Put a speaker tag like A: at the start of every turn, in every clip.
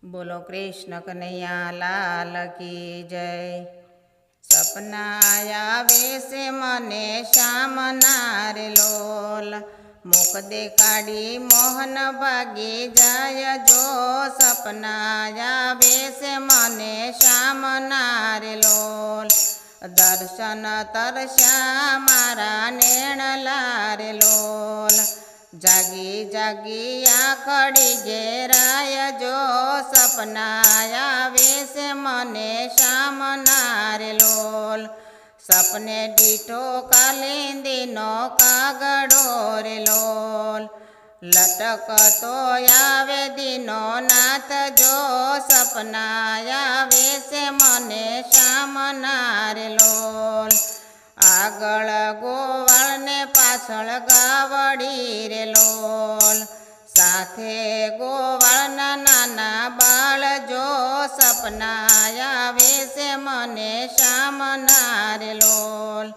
A: बोलो कृष्ण कन्हैया लाल की जय। सपना आवे से मने श्याम नारे लोल, मुख देखाड़ी मोहन भागी जाय जो। सपना आवे से मने श्याम नारे लोल, दर्शन तरस्या मारा नेण लारे लोल। जागी जागी आखड़ी घेराय जो, सपना आवे से मने श्याम नारे लोल। सपने डीठो कालिंदीनो कागड़ो रे लोल, लटक तो आवे दीनो नाथ जो। सपना आवे से मने श्याम नारे लोल। आगळ गोवाळ ने पाछळ गावड़ी रे लोल, साथे गोवाळ ना नाना बाळ जो। सपना आवे से मने श्याम नारे लोल।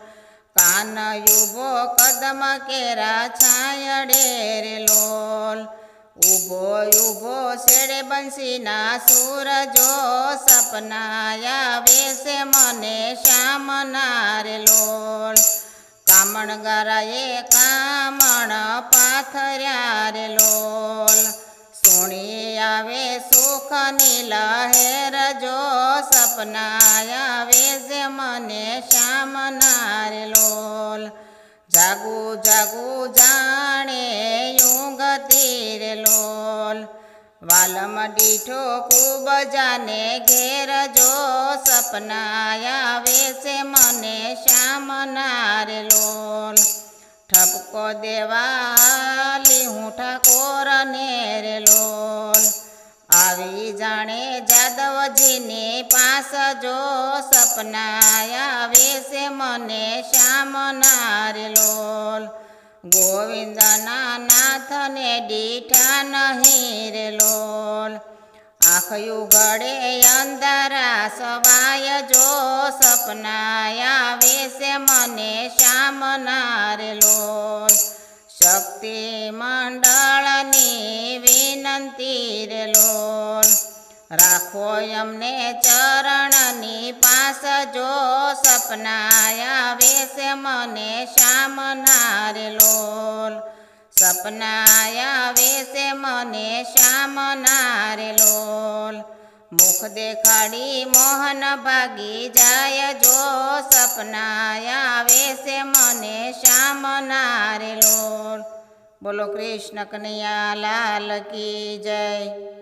A: कान युबो कदम केरा छायडे रे लोल, उभो उभो सेड़े बंसी ना सूर जो। सपना आवे से मने श्याम नारे लोल। कामण गराए कामण पाथर्या रे लोल, सोणी आवे सुख नी लहेर जो। सपना आवे से मने श्याम नारे लोल। जागू जागू जाने यूंगती रे लोल, वालम डीठो खूब जाने घेर जो। सपना आवे से मने श्याम नारे लोल। ठपको देवा लीहूँ ठाकोर ने रे लोल, आवी जाने जादव जी ने पास जो। सपना आवे से मने श्याम नारे लोल। गोविंद नाथ ने डीठा नहीं रे लोल, आँख उघड़े अंधारा सवाय जो। सपना आवे से मने श्याम नारे लोल। शक्ति मंडळनी विनंती रे लोल, राखो अमने चरणनी पास जो। सपना आवे से मने श्याम नारे लोल। सपना आवे से मने श्याम नारे लोल, मुख देखाड़ी मोहन भागी जाय जो। सपना आवे से मने श्याम नारे लोल। बोलो कृष्ण कन्हैया लाल की जय।